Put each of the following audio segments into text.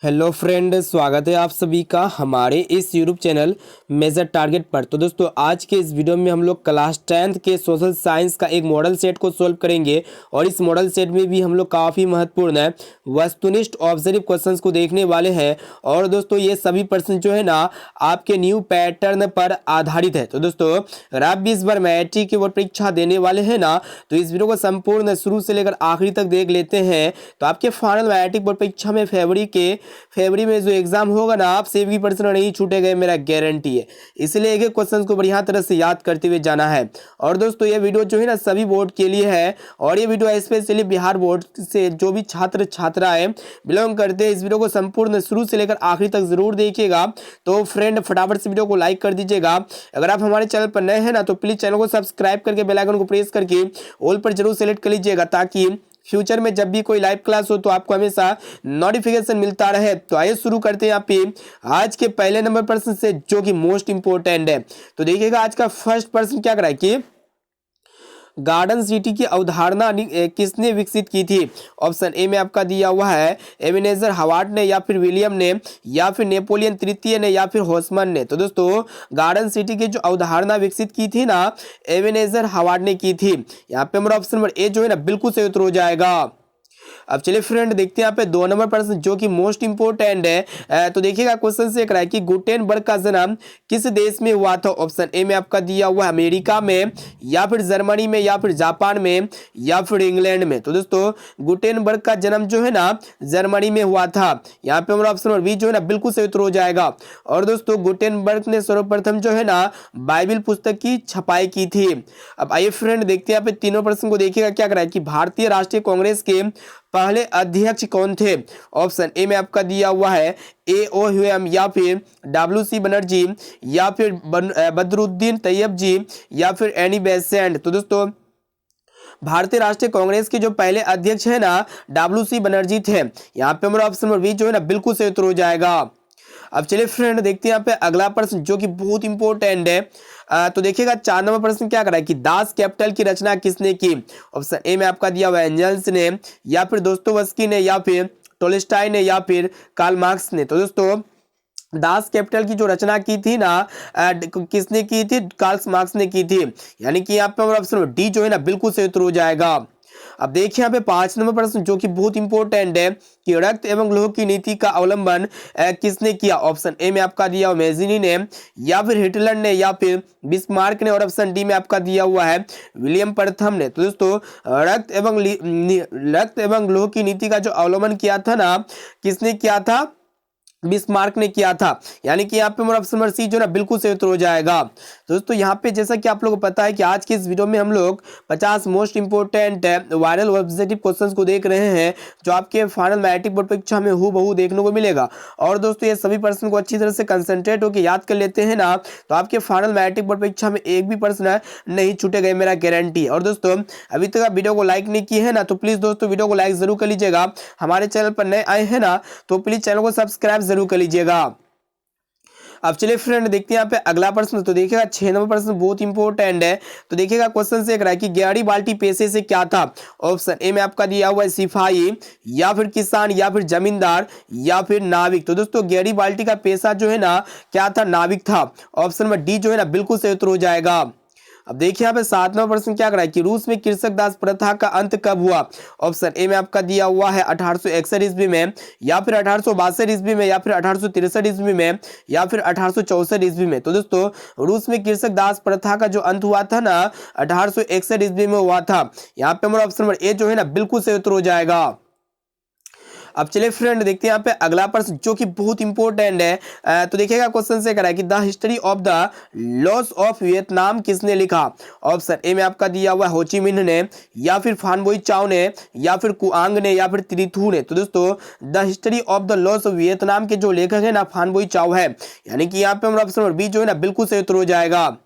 Hello friend, स्वागत है आप सभी का हमारे इस यूट्यूब चैनल मेजर टारगेट पर। तो दोस्तों, आज के इस वीडियो में हम लोग क्लास 10th के सोशल साइंस का एक मॉडल सेट को सॉल्व करेंगे और इस मॉडल सेट में भी हम लोग काफ़ी महत्वपूर्ण है वस्तुनिष्ठ ऑब्जर्व क्वेश्चंस को देखने वाले हैं। और दोस्तों, ये सभी प्रश्न जो है ना आपके न्यू पैटर्न पर आधारित है। तो दोस्तों, अगर आप भी इस बार मैट्रिक की बोर्ड परीक्षा देने वाले हैं ना, तो इस वीडियो को संपूर्ण शुरू से लेकर आखिरी तक देख लेते हैं। तो आपके फाइनल मैट्रिक बोर्ड परीक्षा में फरवरी में जो एग्जाम होगा ना, आप सेव की परसेंट नहीं छूटेगा, मेरा गारंटी है। इसलिए एक एक क्वेश्चन को बढ़िया तरह से याद करते हुए जाना है। और दोस्तों, ये वीडियो जो है ना सभी बोर्ड के लिए है और ये वीडियो स्पेशली बिहार बोर्ड से जो भी छात्र छात्राएं बिलोंग करते हैं, इस वीडियो को संपूर्ण शुरू से लेकर आखिरी तक जरूर देखिएगा। तो फ्रेंड, फटाफट से वीडियो को लाइक कर दीजिएगा। अगर आप हमारे चैनल पर नए हैं ना, तो प्लीज चैनल को सब्सक्राइब करके बेल आइकन को प्रेस करके ऑल पर जरूर सेलेक्ट कर लीजिएगा, ताकि फ्यूचर में जब भी कोई लाइव क्लास हो तो आपको हमेशा नोटिफिकेशन मिलता रहे। तो आइए शुरू करते हैं आप आज के पहले नंबर प्रश्न से, जो कि मोस्ट इंपोर्टेंट है। तो देखिएगा, आज का फर्स्ट प्रश्न क्या करा है कि गार्डन सिटी की अवधारणा किसने विकसित की थी। ऑप्शन ए में आपका दिया हुआ है एबेनेजर हावर्ड ने, या फिर विलियम ने, या फिर नेपोलियन तृतीय ने, या फिर हॉसमन ने। तो दोस्तों, गार्डन सिटी की जो अवधारणा विकसित की थी ना, एबेनेजर हावर्ड ने की थी। यहाँ पे हमारा ऑप्शन नंबर ए जो है ना बिल्कुल सही उत्तर हो जाएगा। अब चलिए फ्रेंड, देखते हैं यहाँ पे 2 नंबर प्रश्न, जो कि मोस्ट इंपोर्टेंट है। तो देखिएगा, क्वेश्चन से है कि गुटेनबर्ग का जन्म किस देश में हुआ था। ऑप्शन ए में आपका दिया हुआ है अमेरिका में, या फिर जर्मनी में, या फिर जापान में, या फिर इंग्लैंड में। तो दोस्तों, गुटेनबर्ग का जन्म जो है ना जर्मनी में हुआ था। यहाँ पे हमारा ऑप्शन नंबर बी जो है ना बिल्कुल सही उत्तर हो जाएगा। और दोस्तों, गुटेनबर्ग ने सर्वप्रथम जो है ना बाइबिल पुस्तक की छपाई की थी। अब आइए फ्रेंड, देखते हैं यहाँ पे तीनों प्रश्न को। देखिएगा क्या करा है कि भारतीय राष्ट्रीय कांग्रेस के पहले अध्यक्ष कौन थे। ऑप्शन ए में आपका दिया हुआ है ए.ओ. ह्यूम, या फिर डब्ल्यू.सी. बनर्जी, या फिर बदरुद्दीन तैयब जी, या फिर एनी बेसेंट। तो दोस्तों, भारतीय राष्ट्रीय कांग्रेस के जो पहले अध्यक्ष है ना डब्ल्यू.सी. बनर्जी थे। यहाँ पे हमारा ऑप्शन नंबर बी जो है ना बिल्कुल सही उत्तर हो जाएगा। अब चलिए फ्रेंड, देखते हैं यहाँ पे अगला प्रश्न, जो कि बहुत इंपॉर्टेंट है। तो देखिएगा, 4 नंबर प्रश्न क्या करा है कि दास कैपिटल की रचना किसने की। ऑप्शन ए में आपका दिया हुआ एंजल्स ने, या फिर दोस्तोवस्की ने, या फिर टोल्स्टॉय ने, या फिर कार्ल मार्क्स ने। तो दोस्तों, दास कैपिटल की जो रचना की थी ना किसने की थी, कार्ल मार्क्स ने की थी। यानी कि यहाँ पे हमारा ऑप्शन डी जो है ना बिल्कुल सही उत्तर हो जाएगा। अब देखिए यहाँ पे 5 नंबर प्रश्न, जो कि बहुत इंपॉर्टेंट है कि रक्त एवं लोह की नीति का अवलंबन किसने किया। ऑप्शन ए में आपका दिया हुआ मेजिनी ने, या फिर हिटलर ने, या फिर बिस्मार्क ने, और ऑप्शन डी में आपका दिया हुआ है विलियम प्रथम ने। तो दोस्तों, रक्त एवं लोह की नीति का जो अवलंबन किया था ना, किसने किया था, बिस्मार्क ने किया था। यानी कि यहाँ पे हमारा ऑप्शन नंबर सी जो ना बिल्कुल सही उत्तर हो जाएगा। दोस्तों, यहाँ पे जैसा कि आप लोगों को पता है कि आज के इस वीडियो में हम लोग 50 most important viral objective questions को देख रहे हैं, जो आपके फाइनल मैट्रिक बोर्ड परीक्षा में हूबहू देखने को मिलेगा। और दोस्तों, ये सभी प्रश्न को अच्छी तरह से कंसंट्रेट होकर याद कर लेते हैं ना, तो आपके फाइनल मैट्रिक बोर्ड परीक्षा में एक भी प्रश्न नहीं छूटेगा, मेरा गारंटी है। और दोस्तों, अभी तक आप वीडियो को लाइक नहीं किए है ना, तो प्लीज दोस्तों वीडियो को लाइक जरूर कर लीजिएगा। हमारे चैनल पर नए आए हैं ना, तो प्लीज चैनल को सब्सक्राइब जरूर कर लीजिएगा। अब चलिए फ्रेंड, देखते हैं यहाँ पे अगला प्रश्न। तो देखिएगा, 6 नंबर प्रश्न बहुत इंपॉर्टेंट है। तो देखिएगा, क्वेश्चन से कि गैरी-बाल्टी पेशे से क्या था। ऑप्शन ए में आपका दिया हुआ है सिपाही, या फिर किसान, या फिर जमींदार, या फिर नाविक। तो दोस्तों, गैरी-बाल्टी का पेशा जो है ना क्या था, नाविक था। ऑप्शन नंबर डी जो है ना बिल्कुल सही उत्तर हो जाएगा। अब देखिए यहाँ पे 7 नंबर प्रश्न क्या करा है कि रूस में कृषक दास प्रथा का अंत कब हुआ। ऑप्शन ए में आपका दिया हुआ है 1861 ईस्वी में, या फिर 1862 ईस्वी में, या फिर 1863 ईस्वी में, या फिर 1864 ईस्वी में। तो दोस्तों, रूस में कृषक दास प्रथा का जो अंत हुआ था ना 1861 ईस्वी में हुआ था। यहाँ पे हमारा ऑप्शन नंबर ए जो है ना बिल्कुल सही उत्तर हो जाएगा। अब चलिए फ्रेंड, देखते हैं यहाँ पे अगला प्रश्न, जो कि बहुत इंपॉर्टेंट है। तो देखिएगा, क्वेश्चन से करा है कि the history of the loss of Vietnam किसने लिखा। ऑप्शन ए में आपका दिया हुआ होची मिन्ह ने, या फिर फान बोई चाओ ने, या फिर कुआंग ने, या फिर त्रिथु ने। तो दोस्तों, the history of the loss of Vietnam के जो लेखक है ना फान बोई चाओ है। यानी कि यहाँ पे हमारा ऑप्शन नंबर बी जो है ना बिल्कुल सही उत्तर हो जाएगा।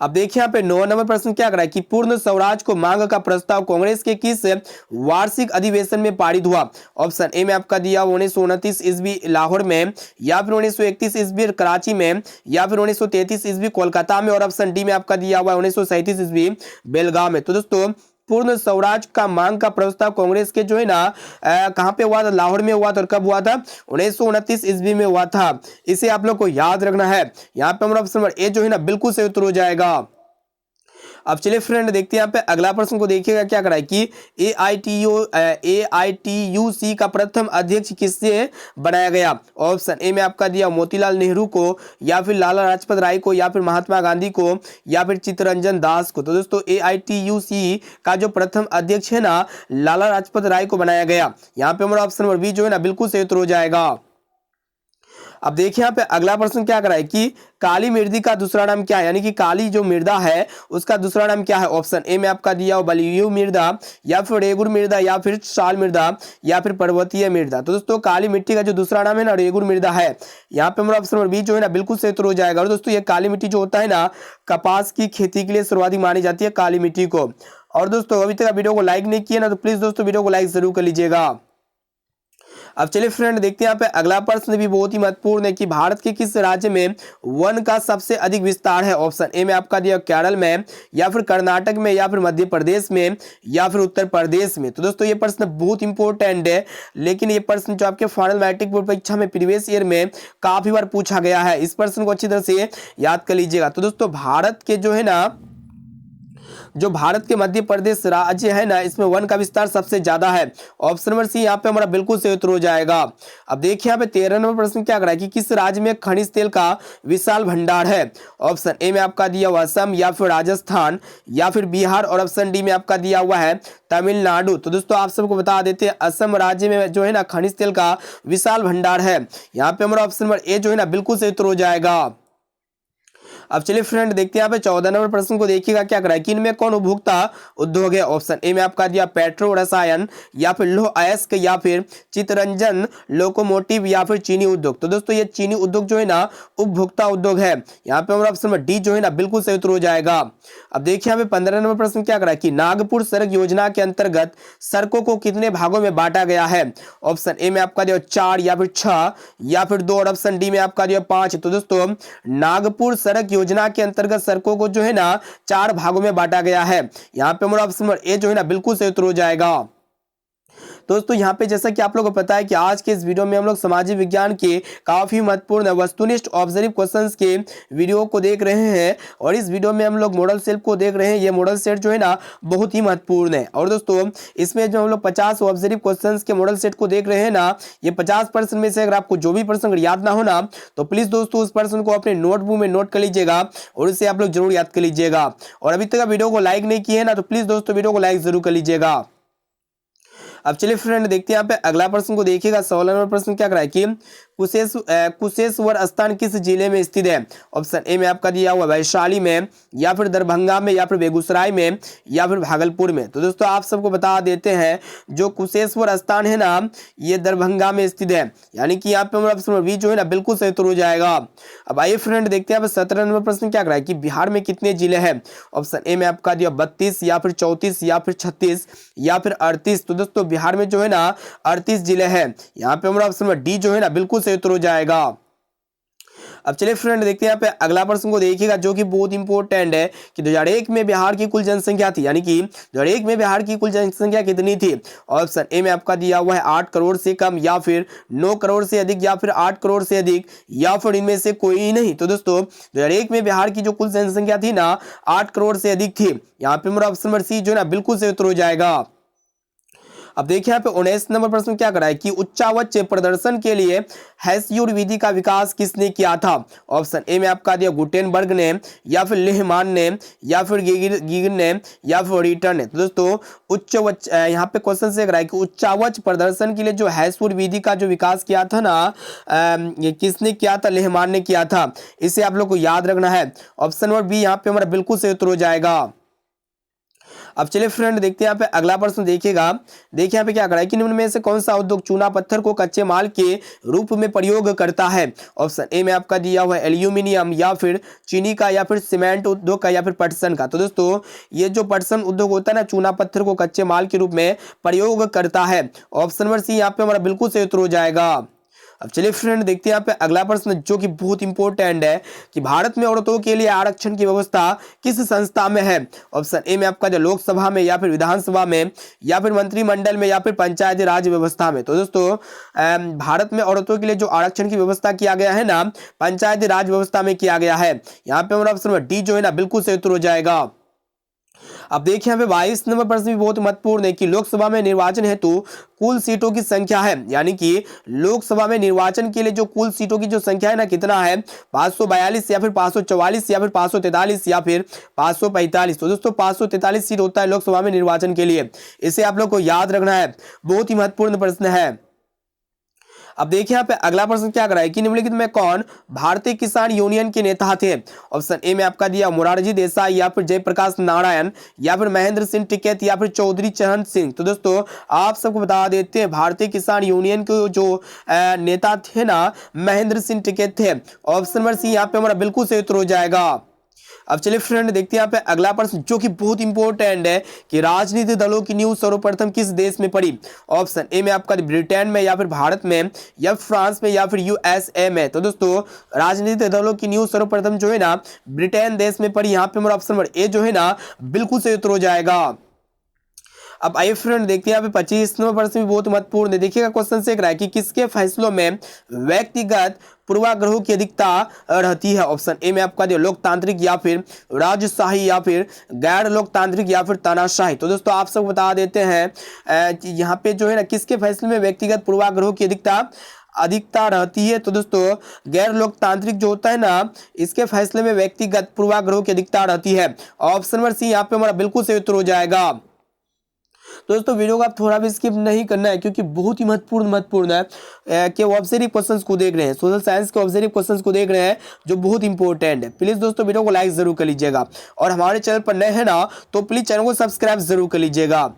अब देखिए यहाँ पे 9 नंबर प्रश्न क्या करा है कि पूर्ण स्वराज को मांग का प्रस्ताव कांग्रेस के किस वार्षिक अधिवेशन में पारित हुआ। ऑप्शन ए में आपका दिया 1929 ईस्वी लाहौर में, या फिर 1931 ईस्वी कराची में, या फिर 1933 ईस्वी कोलकाता में, और ऑप्शन डी में आपका दिया हुआ 1937 ईस्वी बेलगाम में। तो दोस्तों, पूर्ण स्वराज का मांग का प्रस्ताव कांग्रेस के जो है ना कहाँ पे हुआ था, लाहौर में हुआ था। और कब हुआ था, 1929 ईस्वी में हुआ था। इसे आप लोग को याद रखना है। यहाँ पे हमारा ऑप्शन नंबर ए जो है ना बिल्कुल सही उत्तर हो जाएगा। अब चलिए फ्रेंड देखते हैं यहाँ पे अगला प्रश्न को। देखिएगा क्या करा है कि AITUC का प्रथम अध्यक्ष किससे बनाया गया। ऑप्शन ए में आपका दिया मोतीलाल नेहरू को, या फिर लाला लाजपत राय को, या फिर महात्मा गांधी को, या फिर चित्तरंजन दास को। तो दोस्तों AITUC का जो प्रथम अध्यक्ष है ना लाला लाजपत राय को बनाया गया। यहाँ पे हमारा ऑप्शन नंबर बी जो है ना बिल्कुल सही उत्तर हो जाएगा। अब देखिए यहाँ पे अगला प्रश्न क्या करा है कि काली मृदा का दूसरा नाम क्या है, यानी कि काली जो मृदा है उसका दूसरा नाम क्या है। ऑप्शन ए में आपका दिया हो बलुई मृदा, या फिर रेगुर मृदा, या फिर शाल मृदा, या फिर पर्वतीय मृदा। तो दोस्तों काली मिट्टी का जो दूसरा नाम है ना रेगुर मृदा है। यहाँ पे हमारा ऑप्शन नंबर बी जो है ना बिल्कुल सही उत्तर हो जाएगा। और दोस्तों ये काली मिट्टी जो होता है ना कपास की खेती के लिए सर्वाधिक मानी जाती है काली मिट्टी को। और दोस्तों अभी तक वीडियो को लाइक नहीं किया ना तो प्लीज दोस्तों वीडियो को लाइक जरूर कर लीजिएगा। अब चलिए फ्रेंड देखते हैं यहाँ पे अगला प्रश्न भी बहुत ही महत्वपूर्ण है कि भारत के किस राज्य में वन का सबसे अधिक विस्तार है। ऑप्शन ए में आपका दिया केरल में, या फिर कर्नाटक में, या फिर मध्य प्रदेश में, या फिर उत्तर प्रदेश में। तो दोस्तों ये प्रश्न बहुत इंपॉर्टेंट है, लेकिन ये प्रश्न जो आपके फाइनल मैट्रिक बोर्ड परीक्षा में प्रीवियस ईयर में काफी बार पूछा गया है। इस प्रश्न को अच्छी तरह से याद कर लीजिएगा। तो दोस्तों भारत के जो है ना जो भारत के मध्य प्रदेश राज्य है ना इसमें वन का विस्तार सबसे ज्यादा है। ऑप्शन नंबर सी यहाँ पे हमारा बिल्कुल सही उत्तर हो जाएगा। अब देखिए यहाँ पे 13 नंबर प्रश्न क्या करा है कि किस राज्य में खनिज तेल का विशाल भंडार है। ऑप्शन ए में आपका दिया हुआ असम, या फिर राजस्थान, या फिर बिहार, और ऑप्शन डी में आपका दिया हुआ है तमिलनाडु। तो दोस्तों आप सबको बता देते हैं असम राज्य में जो है ना खनिज तेल का विशाल भंडार है। यहाँ पे हमारा ऑप्शन नंबर ए जो है ना बिल्कुल सही उत्तर हो जाएगा। अब चलिए फ्रेंड देखते हैं यहाँ पे 14 नंबर प्रश्न को। देखिएगा क्या करा है कि इनमें कौन उपभोक्ता उद्योग है। ऑप्शन ए में आपका दिया पेट्रो रसायन, या फिर लौह अयस्क, या फिर चित्तरंजन लोकोमोटिव, या फिर चीनी उद्योग। तो दोस्तों ये चीनी उद्योग जो है ना उपभोक्ता उद्योग है। यहाँ पे हमारा ऑप्शन नंबर डी जो है ना बिल्कुल सही उत्तर हो जाएगा। अब देखिए यहाँ पे 15 नंबर प्रश्न क्या करा है कि नागपुर सड़क योजना के अंतर्गत सड़कों को कितने भागों में बांटा गया है। ऑप्शन ए में आपका दिया 4, या फिर 6, या फिर 2, और ऑप्शन डी में आपका दिया 5। तो दोस्तों नागपुर सड़क योजना के अंतर्गत सड़कों को जो है ना 4 भागों में बांटा गया है। यहाँ पे हमारा ऑप्शन नंबर ए जो है ना बिल्कुल सही उत्तर हो जाएगा। दोस्तों यहाँ पे जैसा कि आप लोगों को पता है कि आज के इस वीडियो में हम लोग सामाजिक विज्ञान के काफी महत्वपूर्ण वस्तुनिष्ठ ऑब्जर्व क्वेश्चंस के वीडियो को देख रहे हैं, और इस वीडियो में हम लोग मॉडल सेट को देख रहे हैं। ये मॉडल सेट जो है ना बहुत ही महत्वपूर्ण है। और दोस्तों इसमें जो हम लोग 50 ऑब्जर्व क्वेश्चंस के मॉडल सेट को देख रहे हैं ना, ये 50% में से अगर आपको जो भी प्रश्न याद ना हो ना तो प्लीज दोस्तों उस प्रश्न को अपने नोटबुक में नोट कर लीजिएगा, और इसे आप लोग जरूर याद कर लीजिएगा। और अभी तक वीडियो को लाइक नहीं किए ना तो प्लीज दोस्तों वीडियो को लाइक जरूर कर लीजिएगा। अब चलिए फ्रेंड देखते हैं यहाँ पे अगला प्रश्न को। देखिएगा 16 नंबर प्रश्न क्या करा है कि कुशेश्वर स्थान किस जिले में स्थित है। ऑप्शन ए में आपका दिया हुआ वैशाली में, या फिर दरभंगा में, या फिर बेगूसराय में, या फिर भागलपुर में। तो दोस्तों आप सबको बता देते हैं जो कुशेश्वर स्थान है ना ये दरभंगा में स्थित है, यानी कि यहाँ पे हमारा ऑप्शन नंबर बी जो है ना बिल्कुल सही उत्तर हो जाएगा। अब आइए फ्रेंड देखते हैं 17 नंबर प्रश्न क्या करा है कि बिहार में कितने जिले हैं। ऑप्शन ए में आपका दिया 32, या फिर 34, या फिर 36, या फिर 38। तो दोस्तों बिहार में जो है ना 38 जिले हैं। यहाँ पे हमारा ऑप्शन नंबर डी जो है ना बिल्कुल सही उत्तर हो जाएगा। अब चलिए फ्रेंड देखते हैं यहाँ पे अगला प्रश्न को। देखिएगा जो कि बहुत इंपॉर्टेंट है कि 2001 में बिहार की कुल जनसंख्या थी, यानी कि 2001 में बिहार की कुल जनसंख्या कितनी थी। ऑप्शन ए में आपका दिया हुआ है 8 करोड़ से कम, या फिर 9 करोड़ से अधिक, या फिर 8 करोड़ से अधिक, या फिर इनमें से कोई नहीं। तो दोस्तों 2001 में बिहार की जो कुल जनसंख्या थी ना 8 करोड़ से अधिक थी। यहाँ पे हमारा ऑप्शन नंबर सी जो है ना बिल्कुल सही उत्तर हो जाएगा। अब देखिए यहाँ पे 19 नंबर प्रश्न क्या करा है कि उच्चावच प्रदर्शन के लिए हेस्यूर विधि का विकास किसने किया था। ऑप्शन ए में आपका दिया गुटेनबर्ग ने, या फिर लेहमान ने, या फिर गीगर ने, या फिर रिटर ने। तो दोस्तों उच्चवच यहाँ पे क्वेश्चन से करा है कि उच्चावच प्रदर्शन के लिए जो हेस्यूर विधि का जो विकास किया था ना ये किसने किया था, लेहमान ने किया था। इसे आप लोग को याद रखना है। ऑप्शन नंबर बी यहाँ पे हमारा बिल्कुल सही उत्तर हो जाएगा। अब चलिए फ्रेंड देखते हैं यहाँ पे अगला प्रश्न। देखिएगा देखिए यहाँ पे क्या करा है कि निम्न में से कौन सा उद्योग चूना पत्थर को कच्चे माल के रूप में प्रयोग करता है। ऑप्शन ए में आपका दिया हुआ है एल्यूमिनियम, या फिर चीनी का, या फिर सीमेंट उद्योग का, या फिर पटसन का। तो दोस्तों ये जो पटसन उद्योग होता है ना चूना पत्थर को कच्चे माल के रूप में प्रयोग करता है। ऑप्शन नंबर सी यहाँ पे हमारा बिल्कुल सही उत्तर हो जाएगा। अब चलिए फ्रेंड देखते हैं यहाँ पे अगला प्रश्न जो कि बहुत इंपॉर्टेंट है कि भारत में औरतों के लिए आरक्षण की व्यवस्था किस संस्था में है। ऑप्शन ए में आपका जो लोकसभा में, या फिर विधानसभा में, या फिर मंत्रिमंडल में, या फिर पंचायती राज व्यवस्था में। तो दोस्तों भारत में औरतों के लिए जो आरक्षण की व्यवस्था किया गया है ना, पंचायती राज व्यवस्था में किया गया है। यहाँ पे हमारा ऑप्शन डी जो है ना बिल्कुल सही उत्तर हो जाएगा। अब देखिए यहाँ पे 22 नंबर प्रश्न भी बहुत महत्वपूर्ण है कि लोकसभा में निर्वाचन हेतु कुल सीटों की संख्या है, यानी कि लोकसभा में निर्वाचन के लिए जो कुल सीटों की जो संख्या है ना कितना है, 542 या फिर 544 या फिर 543 या फिर 545। तो दोस्तों 543 सीट होता है लोकसभा में निर्वाचन के लिए, इसे आप लोग को याद रखना है, बहुत ही महत्वपूर्ण प्रश्न है। अब देखिए यहाँ पे अगला प्रश्न क्या कर रहा है कि निम्नलिखित में कौन भारतीय किसान यूनियन के नेता थे। ऑप्शन ए में आपका दिया मोरारजी देसाई, या फिर जयप्रकाश नारायण, या फिर महेंद्र सिंह टिकैत, या फिर चौधरी चरण सिंह। तो दोस्तों आप सबको बता देते हैं भारतीय किसान यूनियन के जो नेता थे ना, महेंद्र सिंह टिकैत थे। ऑप्शन नंबर सी यहाँ पे हमारा बिल्कुल सही उत्तर हो जाएगा। अब चलिए फ्रेंड देखते हैं यहाँ पे अगला प्रश्न जो कि बहुत इंपॉर्टेंट है कि राजनीतिक दलों की न्यूज सर्वप्रथम किस देश में पड़ी। ऑप्शन ए में आपका ब्रिटेन में, या फिर भारत में, या फ्रांस में, या फिर यूएसए में। तो दोस्तों राजनीतिक दलों की न्यूज सर्वप्रथम जो है ना ब्रिटेन देश में पड़ी। यहाँ पे हमारा ऑप्शन नंबर ए जो है ना बिल्कुल सही उत्तर हो जाएगा। अब आइए फ्रेंड देखते हैं यहाँ पे 25 नंबर प्रश्न भी बहुत महत्वपूर्ण है। देखिएगा क्वेश्चन से कि किसके फैसलों में व्यक्तिगत पूर्वाग्रहों की अधिकता रहती है। ऑप्शन ए में आपका जो लोकतांत्रिक, या फिर राजशाही, या फिर गैर लोकतांत्रिक, या फिर तानाशाही। तो दोस्तों आप सब बता देते हैं कि यहाँ पे जो है ना किसके फैसले में व्यक्तिगत पूर्वाग्रहों की अधिकता रहती है। तो दोस्तों गैर लोकतांत्रिक जो होता है ना, इसके फैसले में व्यक्तिगत पूर्वाग्रहों की अधिकता रहती है। ऑप्शन नंबर सी यहाँ पे हमारा बिल्कुल सही उत्तर हो जाएगा। दोस्तों वीडियो को आप थोड़ा भी स्किप नहीं करना है, क्योंकि बहुत ही महत्वपूर्ण है कि ऑब्जर्व क्वेश्चंस को देख रहे हैं, सोशल साइंस के ऑब्जर्व क्वेश्चंस को देख रहे हैं जो बहुत इंपॉर्टेंट है। प्लीज दोस्तों वीडियो को लाइक जरूर कर लीजिएगा, और हमारे चैनल पर नए हैं ना तो प्लीज चैनल को सब्सक्राइब जरूर कर लीजिएगा।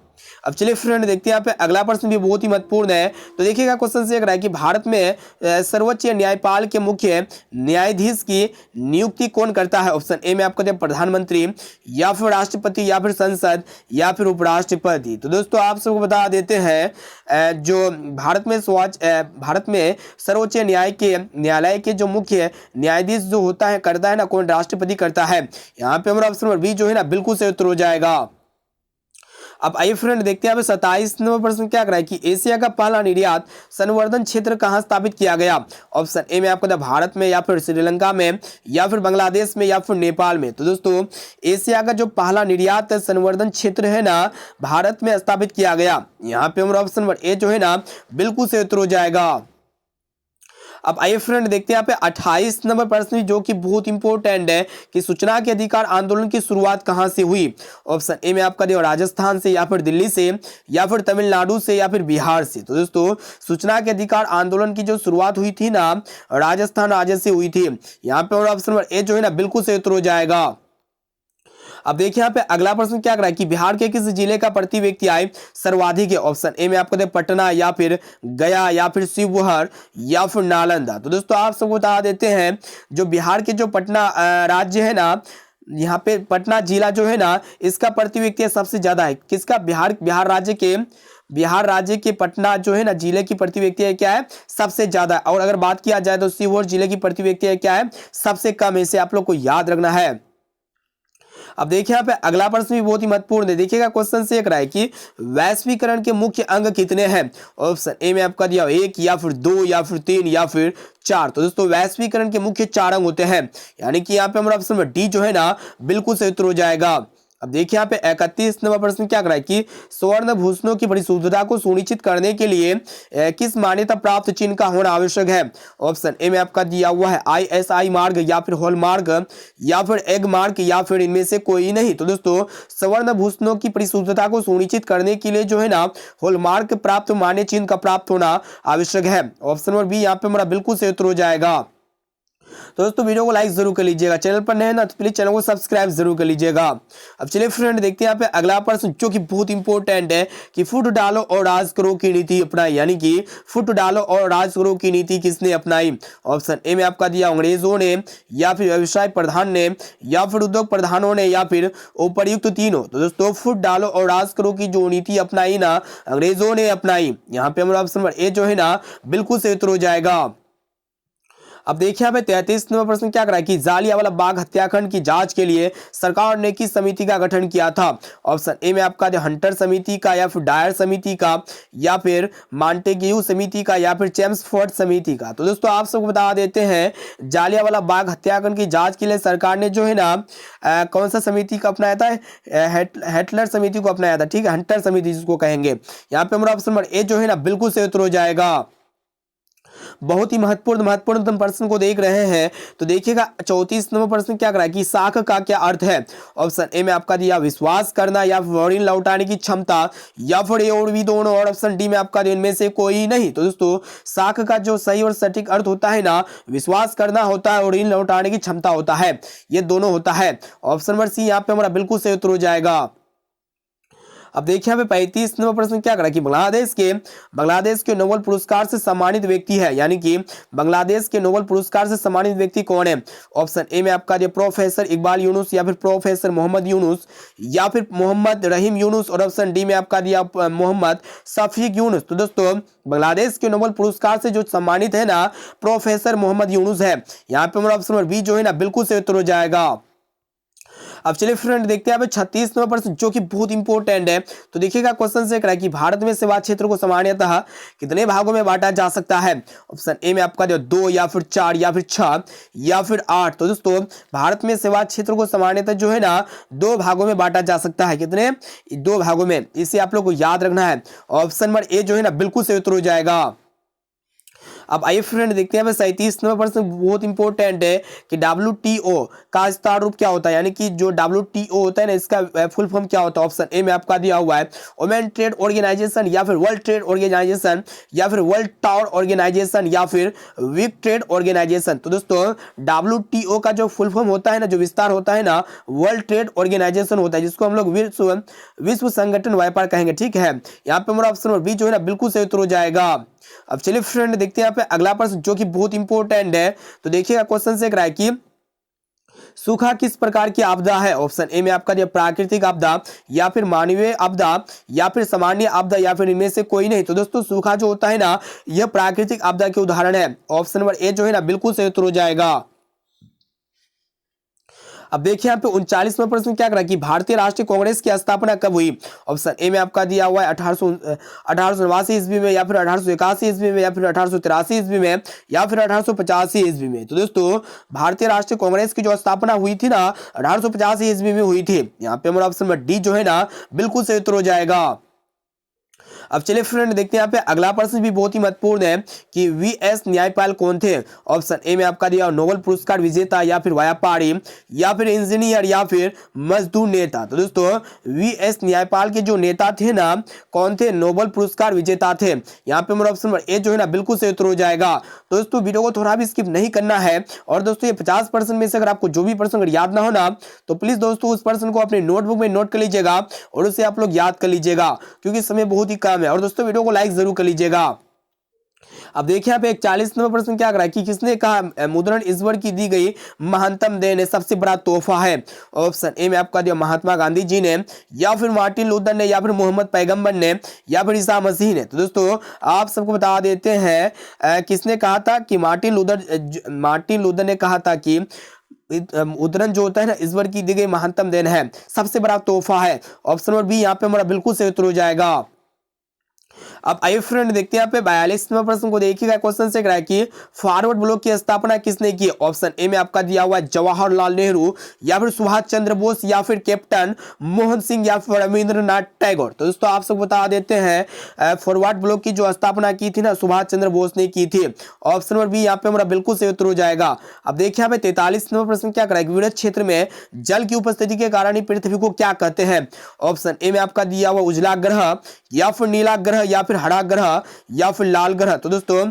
अब चलिए फ्रेंड देखते हैं यहाँ पे अगला प्रश्न भी बहुत ही महत्वपूर्ण है। तो देखिएगा क्वेश्चन से है कि भारत में सर्वोच्च न्यायपाल के मुख्य न्यायाधीश की नियुक्ति कौन करता है। ऑप्शन ए में आपको प्रधानमंत्री, या फिर राष्ट्रपति, या फिर संसद, या फिर उपराष्ट्रपति। तो दोस्तों आप सबको बता देते हैं जो भारत में सर्वोच्च न्यायालय के जो मुख्य न्यायाधीश जो होता है करता है ना कौन, राष्ट्रपति करता है। यहाँ पे हमारा ऑप्शन नंबर बी जो है ना बिल्कुल सही उत्तर हो जाएगा। अब आइए फ्रेंड देखते हैं 27 नंबर प्रश्न क्या कर रहा है कि एशिया का पहला निर्यात संवर्धन क्षेत्र कहां स्थापित किया गया। ऑप्शन ए में आपको भारत में, या फिर श्रीलंका में, या फिर बांग्लादेश में, या फिर नेपाल में। तो दोस्तों एशिया का जो पहला निर्यात संवर्धन क्षेत्र है ना भारत में स्थापित किया गया। यहाँ पे हमारा ऑप्शन नंबर ए जो है ना बिल्कुल सही उत्तर हो जाएगा। अब आइए फ्रेंड देखते हैं यहाँ पे 28 नंबर प्रश्न जो कि बहुत इंपॉर्टेंट है कि सूचना के अधिकार आंदोलन की शुरुआत कहां से हुई। ऑप्शन ए में आपका दिया राजस्थान से, या फिर दिल्ली से, या फिर तमिलनाडु से, या फिर बिहार से। तो दोस्तों सूचना के अधिकार आंदोलन की जो शुरुआत हुई थी ना राजस्थान राज्य से हुई थी। यहाँ पे ऑप्शन नंबर ए जो है ना बिल्कुल सही उत्तर हो जाएगा। अब देखिए यहाँ पे अगला प्रश्न क्या कर रहा है कि बिहार के किस जिले का प्रति व्यक्ति आय सर्वाधिक है। ऑप्शन ए में आपको दे पटना, या फिर गया, या फिर शिवहर, या फिर नालंदा। तो दोस्तों आप सबको बता देते हैं जो बिहार के जो पटना राज्य है ना, यहाँ पे पटना जिला जो है ना इसका प्रति व्यक्ति सबसे ज्यादा है। किसका? बिहार राज्य के पटना जो है ना जिले की प्रति व्यक्ति क्या है सबसे ज्यादा। और अगर बात किया जाए तो शिवहर जिले की प्रति व्यक्ति क्या है सबसे कम है। इसे आप लोग को याद रखना है। अब देखिए यहाँ पे अगला प्रश्न भी बहुत ही महत्वपूर्ण है। देखिएगा क्वेश्चन से एक रहा है कि वैश्वीकरण के मुख्य अंग कितने हैं। ऑप्शन ए में आपका दिया 1, या फिर 2, या फिर 3, या फिर 4। तो दोस्तों वैश्वीकरण के मुख्य 4 अंग होते हैं, यानी कि यहाँ पे हमारा ऑप्शन में डी जो है ना बिल्कुल सही उत्तर हो जाएगा। अब देखिए यहाँ पे 31 नंबर प्रश्न क्या कर रहा है कि स्वर्ण भूषणों की परिशुद्धता को सुनिश्चित करने के लिए किस मान्यता प्राप्त चिन्ह का होना आवश्यक है। ऑप्शन ए में आपका दिया हुआ है ISI मार्क, या फिर हॉलमार्क, या फिर एग मार्क, या फिर इनमें से कोई नहीं। तो दोस्तों स्वर्ण भूषणों की परिशुद्धता को सुनिश्चित करने के लिए जो है ना हॉलमार्क प्राप्त मान्य चिन्ह का प्राप्त होना आवश्यक है। ऑप्शन नंबर बी यहाँ पे हमारा बिल्कुल सही उत्तर हो जाएगा। तो दोस्तों वीडियो को लाइक जरूर कर लीजिएगा, चैनल पर नए हैं ना तो प्लीज चैनल को सब्सक्राइब जरूर कर लीजिएगा। अब चलिए फ्रेंड देखते हैं यहाँ पे अगला प्रश्न जो कि बहुत इंपॉर्टेंट है कि फुट डालो और राज करो की नीति अपनाई, यानी कि फुट डालो और राज करो की नीति किसने अपनाई। ऑप्शन ए में आपका दिया अंग्रेजों ने, या फिर व्यवसाय प्रधान ने, या फिर उद्योग प्रधानों ने, या फिर उपर्युक्त तीनों। तो दोस्तों फुट डालो और राज करो की जो नीति अपनाई ना अंग्रेजों ने अपनाई, यहाँ पे हमारा ऑप्शन नंबर ए जो है ना बिल्कुल सही उत्तर हो जाएगा। अब देखिए यहाँ पे 33 नंबर प्रश्न क्या करा कि जालियांवाला बाग हत्याकांड की जांच के लिए सरकार ने किस समिति का गठन किया था। ऑप्शन ए में आपका हंटर समिति का, या फिर डायर समिति का, या फिर मांटेग्यू समिति का, या फिर चेम्सफोर्ड समिति का। तो दोस्तों आप सबको बता देते हैं जालियांवाला बाग हत्याकांड की जांच के लिए सरकार ने जो है ना कौन सा समिति का अपनाया था, हेटलर समिति को अपनाया था, ठीक है, हंटर समिति जिसको कहेंगे। यहाँ पे हमारा ऑप्शन नंबर ए जो है ना बिल्कुल सही उत्तर हो जाएगा। बहुत ही महत्वपूर्ण प्रश्न को देख रहे हैं। तो देखिएगा 34 नंबर प्रश्न क्या करा कि साख का क्या अर्थ है। ऑप्शन ए में आपका दिया विश्वास करना, या फिर ऋण लौटाने की क्षमता, या फिर ए और भी दोनों, और ऑप्शन डी में आपका इनमें से कोई नहीं। तो दोस्तों साख का जो सही और सटीक अर्थ होता है ना विश्वास करना होता है और ऋण लौटाने की क्षमता होता है, ये दोनों होता है। ऑप्शन नंबर सी यहाँ पे हमारा बिल्कुल सही उत्तर हो जाएगा। अब देखिए यहाँ पे 35 नंबर प्रश्न क्या करा कि बांग्लादेश के नोबेल पुरस्कार से सम्मानित व्यक्ति है, यानी कि बांग्लादेश के नोबेल पुरस्कार से सम्मानित व्यक्ति कौन है। ऑप्शन ए में आपका जो प्रोफेसर इकबाल यूनुस, या फिर प्रोफेसर मोहम्मद यूनुस, या फिर मोहम्मद रहीम यूनुस, और ऑप्शन डी में आपका दिया मोहम्मद शफीक यूनुस। तो दोस्तों बांग्लादेश के नोबेल पुरस्कार से जो सम्मानित है ना प्रोफेसर मोहम्मद यूनुस है। यहाँ पे हमारा ऑप्शन नंबर बी जो है ना बिल्कुल सही उत्तर हो जाएगा। अब चलिए फ्रेंड देखते हैं 36 नंबर प्रश्न जो कि बहुत इंपॉर्टेंट है। तो देखिएगा क्वेश्चन से है कि भारत में सेवा क्षेत्र को सामान्यतः कितने भागों में बांटा जा सकता है। ऑप्शन ए में आपका 2, या फिर 4, या फिर 6, या फिर 8। तो दोस्तों भारत में सेवा क्षेत्र को सामान्यतः जो है ना 2 भागों में बांटा जा सकता है। कितने? 2 भागों में। इसे आप लोग को याद रखना है। ऑप्शन नंबर ए जो है ना बिल्कुल सही उत्तर हो जाएगा। अब आइए फ्रेंड देखते हैं 37 नंबर प्रश्न बहुत इंपॉर्टेंट है कि WTO का विस्तार रूप क्या होता है, यानी कि जो WTO होता है ना इसका फुल फॉर्म क्या होता है। ऑप्शन ए में आपका दिया हुआ है वुमेन ट्रेड ऑर्गेनाइजेशन, या फिर वर्ल्ड ट्रेड ऑर्गेनाइजेशन, या फिर वर्ल्ड टावर ऑर्गेनाइजेशन, या फिर वीक ट्रेड ऑर्गेनाइजेशन। तो दोस्तों WTO का जो फुल फॉर्म होता है ना, जो विस्तार होता है ना, वर्ल्ड ट्रेड ऑर्गेनाइजेशन होता है, जिसको हम लोग विश्व संगठन व्यापार कहेंगे, ठीक है। यहाँ पे हमारा ऑप्शन नंबर बी जो है ना बिल्कुल सही उत्तर हो जाएगा। अब चलिए फ्रेंड देखते हैं यहाँ पे अगला प्रश्न जो कि बहुत इंपॉर्टेंट है। तो देखिएगा क्वेश्चन से करा है कि सूखा किस प्रकार की आपदा है। ऑप्शन ए में आपका दिया प्राकृतिक आपदा, या फिर मानवीय आपदा, या फिर सामान्य आपदा, या फिर इनमें से कोई नहीं। तो दोस्तों सूखा जो होता है ना यह प्राकृतिक आपदा के उदाहरण है। ऑप्शन नंबर ए जो है ना बिल्कुल सही उत्तर हो जाएगा। अब देखिए यहाँ पे 39वां प्रश्न क्या करा कि भारतीय राष्ट्रीय कांग्रेस की स्थापना कब हुई। ऑप्शन ए में आपका दिया हुआ है 1889 ईस्वी में, या फिर 1881 ईस्वी में, या फिर 1883 ईस्वी में, या फिर 1885 ईस्वी में। तो दोस्तों भारतीय राष्ट्रीय कांग्रेस की जो स्थापना हुई थी ना 1885 ईस्वी में हुई थी। यहाँ पे हमारा ऑप्शन नंबर डी जो है ना बिल्कुल सही उत्तर हो जाएगा। अब चलिए फ्रेंड देखते हैं यहाँ पे अगला प्रश्न भी बहुत ही महत्वपूर्ण है कि वीएस न्यायपाल कौन थे। ऑप्शन ए में आपका दिया नोबेल पुरस्कार विजेता, या फिर व्यापारी, या फिर इंजीनियर, या फिर मजदूर नेता। तो दोस्तों वीएस न्यायपाल के जो नेता थे ना कौन थे, नोबेल पुरस्कार विजेता थे। यहाँ पे मेरा ऑप्शन नंबर ए जो है ना बिल्कुल सही उत्तर हो जाएगा। तो दोस्तों वीडियो को थोड़ा भी स्किप नहीं करना है। और दोस्तों ये 50% में से अगर आपको जो भी प्रश्न अगर याद ना हो ना तो प्लीज दोस्तों उस प्रश्न को अपने नोटबुक में नोट कर लीजिएगा और उसे आप लोग याद कर लीजिएगा, क्योंकि समय बहुत ही कम है। और दोस्तों वीडियो को लाइक जरूर कर लीजिएगा। अब देखिए यहाँ पे 41 नंबर प्रश्न क्या करा कि किसने कहा मुद्रण ईश्वर की दी गई महानतम देन है, सबसे बड़ा तोहफा है। ऑप्शन ए में आपका दिया महात्मा गांधी जी ने, या फिर मार्टिन लूथर ने, या फिर मोहम्मद पैगंबर ने, या फिर ईसा मसीह ने। तो दोस्तों आप सबको बता देते हैं किसने कहा था कि मार्टिन लूथर ने कहा था कि उद्धरण जो होता है ना ईश्वर की दी गई महानतम देन है, सबसे बड़ा तोहफा है। ऑप्शन नंबर बी यहाँ पे हमारा बिल्कुल सही उत्तर हो जाएगा। अब आइए फ्रेंड देखते हैं यहाँ पे 42 नंबर प्रश्न को देखिएगा। क्वेश्चन से करा है कि फॉरवर्ड ब्लॉक की स्थापना किसने की। ऑप्शन ए में आपका दिया हुआ है जवाहरलाल नेहरू, या फिर सुभाष चंद्र बोस, या फिर कैप्टन मोहन सिंह, या फिर रविंद्रनाथ टैगोर। तो दोस्तों आप सबको बता देते हैं फॉरवर्ड ब्लॉक की जो स्थापना की थी ना सुभाष चंद्र बोस ने की थी। ऑप्शन नंबर बी यहाँ पे हमारा बिल्कुल सही उत्तर हो जाएगा। अब देखिए यहाँ पे 43 नंबर प्रश्न क्या करा है, विविध क्षेत्र में जल की उपस्थिति के कारण पृथ्वी को क्या कहते हैं। ऑप्शन ए में आपका दिया हुआ उजला ग्रह, या फिर नीला ग्रह, या फिर हरा ग्रह, या फिर लाल ग्रह। तो दोस्तों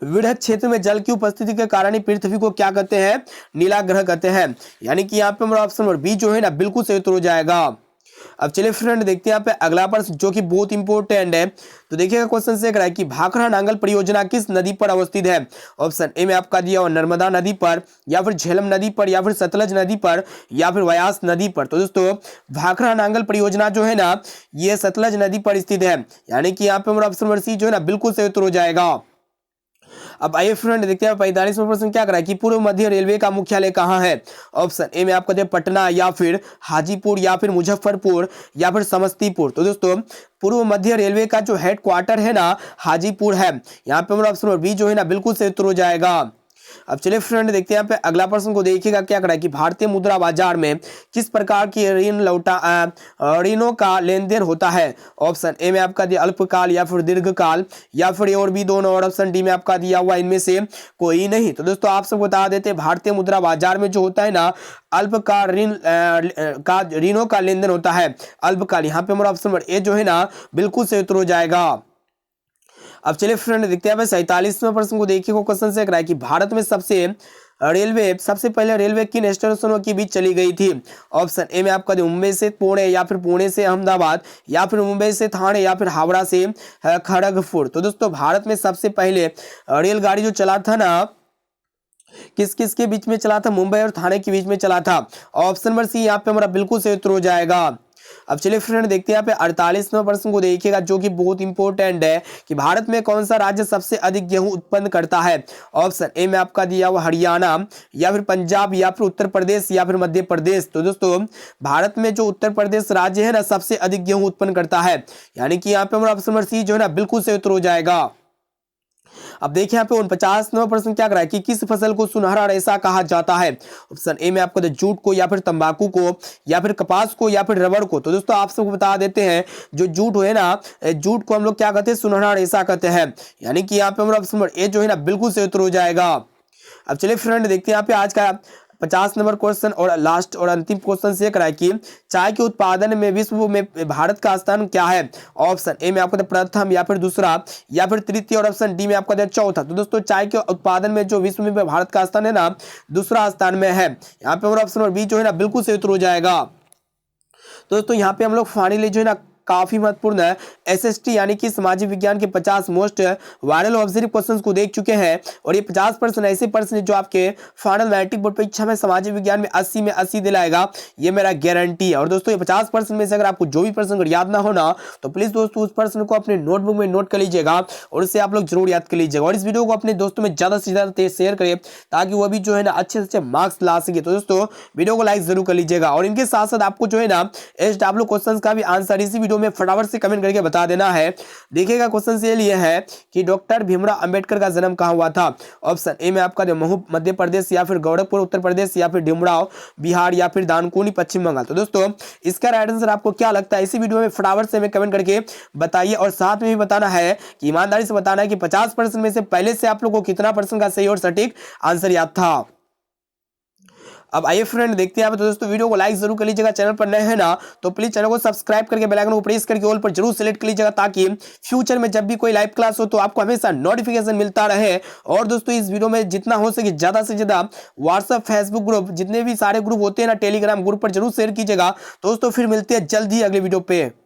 विरहत क्षेत्र में जल की उपस्थिति के कारण ही पृथ्वी को क्या कहते हैं, नीला ग्रह कहते हैं। यानी कि यहाँ पे हमारा ऑप्शन नंबर बी जो है ना बिल्कुल सही उत्तर हो जाएगा। अब चलिए फ्रेंड देखते हैं यहाँ पे अगला प्रश्न जो कि बहुत इंपॉर्टेंट है। तो देखिएगा क्वेश्चन से कह रहा है कि भाखड़ा नांगल परियोजना किस नदी पर अवस्थित है। ऑप्शन ए में आपका दिया हुआ नर्मदा नदी पर, या फिर झेलम नदी पर, या फिर सतलज नदी पर, या फिर व्यास नदी पर। तो दोस्तों भाखड़ा नांगल परियोजना जो है ना ये सतलज नदी पर स्थित है। यानी कि यहाँ पे हमारा ऑप्शन नंबर सी जो है ना बिल्कुल सही उत्तर हो जाएगा। अब आइए फ्रेंड देखते हैं 45वां प्रश्न क्या करा है कि पूर्व मध्य रेलवे का मुख्यालय कहाँ है। ऑप्शन ए में आपको दे पटना, या फिर हाजीपुर, या फिर मुजफ्फरपुर, या फिर समस्तीपुर। तो दोस्तों पूर्व मध्य रेलवे का जो हेडक्वार्टर है ना हाजीपुर है। यहाँ पे हमारा ऑप्शन नंबर बी जो है ना बिल्कुल सही उत्तर हो जाएगा। अब चलिए फ्रेंड देखते हैं यहाँ पे अगला प्रश्न को देखिएगा क्या करा है कि भारतीय मुद्रा बाजार में किस प्रकार की ऋणों का लेन देन होता है। ऑप्शन ए में आपका दिया अल्पकाल, या फिर दीर्घकाल, या फिर और भी दोनों, और ऑप्शन डी में आपका दिया हुआ इनमें से कोई नहीं। तो दोस्तों आप सबको बता देते हैं भारतीय मुद्रा बाजार में जो होता है ना अल्पकाल ऋणों का लेन देन होता है अल्पकाल। यहाँ पे हमारा ऑप्शन नंबर ए जो है ना बिल्कुल सही उत्तर हो जाएगा। अब चलिए फ्रेंड देखते हैं 47वें प्रश्न को देखिए क्वेश्चन से करा है कि भारत में सबसे पहले रेलवे किन स्टेशनों के बीच चली गई थी। ऑप्शन ए में आपका मुंबई से पुणे, या फिर पुणे से अहमदाबाद, या फिर मुंबई से थाने, या फिर हावड़ा से खड़गपुर। तो दोस्तों भारत में सबसे पहले रेलगाड़ी जो चला था ना किस किस के बीच में चला था, मुंबई और थाने के बीच में चला था। ऑप्शन नंबर सी यहाँ पे हमारा बिल्कुल सही उत्तर हो जाएगा। अब चलिए फ्रेंड देखते हैं यहाँ पे 48वें प्रश्न को देखिएगा जो कि बहुत इंपॉर्टेंट है कि भारत में कौन सा राज्य सबसे अधिक गेहूं उत्पन्न करता है। ऑप्शन ए में आपका दिया हुआ हरियाणा, या फिर पंजाब, या फिर उत्तर प्रदेश, या फिर मध्य प्रदेश। तो दोस्तों भारत में जो उत्तर प्रदेश राज्य है ना सबसे अधिक गेहूं उत्पन्न करता है। यानी कि यहाँ पे हमारा ऑप्शन नंबर सी जो है ना बिल्कुल सही उत्तर हो जाएगा। अब देखिए यहाँ पे 49वां प्रश्न क्या करा है कि किस फसल को सुनहरा रेशा कहा जाता है। ऑप्शन ए में आपको जूट को, या फिर तंबाकू को, या फिर कपास को, या फिर रबड़ को। तो दोस्तों आप सबको बता देते हैं जो जूट है ना जूट को हम लोग क्या कहते हैं, सुनहरा रेशा कहते हैं। यानी कि यहाँ पे हमारा ऑप्शन नंबर ए जो है ना बिल्कुल सही उत्तर हो जाएगा। अब चलिए फ्रेंड देखते हैं यहाँ पे आज का 50 नंबर क्वेश्चन और लास्ट और अंतिम क्वेश्चन से करा है कि चाय के उत्पादन में विश्व में भारत का स्थान क्या है। ऑप्शन ए में आपको प्रथम, या फिर दूसरा, या फिर तृतीय, और ऑप्शन डी में आपका चौथा। तो दोस्तों चाय के उत्पादन में जो विश्व में भारत का स्थान है ना दूसरा स्थान में है। यहाँ पे हमारा ऑप्शन नंबर बी जो है ना बिल्कुल सही उत्तर हो जाएगा। तो दोस्तों यहाँ पे हम लोग फाइनली जो है ना काफी महत्वपूर्ण है एसएसटी यानी कि सामाजिक विज्ञान के 50 मोस्ट वायरल ऑब्जर्व क्वेश्चंस को देख चुके हैं। और ये 50% ऐसे प्रश्न जो आपके फाइनल मैट्रिक बोर्ड परीक्षा में सामाजिक विज्ञान में 80 में 80 दिलाएगा, ये मेरा गारंटी है। और दोस्तों ये 50% में से अगर आपको जो भी प्रश्न अगर याद ना होना तो प्लीज दोस्तों उस प्रश्न को अपने नोटबुक में नोट कर लीजिएगा और उसे आप लोग जरूर याद कर लीजिएगा। और इस वीडियो को अपने दोस्तों में ज्यादा से ज्यादा शेयर करें ताकि वो भी जो है ना अच्छे से अच्छे मार्क्स ला सके। तो दोस्तों वीडियो को लाइक जरूर कर लीजिएगा। और इनके साथ साथ आपको जो है ना SW क्वेश्चन का भी आंसर इसी वीडियो में फटाफट से कमेंट करके बता देना है। देखिएगा क्वेश्चन ये लिए है कि डॉक्टर भीमराव अंबेडकर का जन्म कहां हुआ था। ऑप्शन ए में आपका महू मध्य प्रदेश, या फिर गोरखपुर उत्तर प्रदेश, या फिर डुमराव बिहार, या फिर दानकुनी पश्चिम बंगाल। तो दोस्तों इसका राइट आंसर आपको क्या लगता है इसी वीडियो में फटाफट से हमें कमेंट करके बताइए। और साथ में भी बताना है कि ईमानदारी से बताना है कि 50% में से पहले से आप लोगों को कितना % का सही और सटीक आंसर याद था। अब आइए फ्रेंड देखते हैं। तो दोस्तों वीडियो को लाइक जरूर कर लीजिएगा, चैनल पर नए हैं ना तो प्लीज चैनल को सब्सक्राइब करके बेल आइकन को प्रेस करके ऑल पर जरूर सेलेक्ट कर लीजिएगा ताकि फ्यूचर में जब भी कोई लाइव क्लास हो तो आपको हमेशा नोटिफिकेशन मिलता रहे। और दोस्तों इस वीडियो में जितना हो सके ज्यादा से ज्यादा व्हाट्सएप, फेसबुक ग्रुप, जितने भी सारे ग्रुप होते हैं ना, टेलीग्राम ग्रुप पर जरूर शेयर कीजिएगा। दोस्तों फिर मिलते हैं जल्द ही अगले वीडियो पे।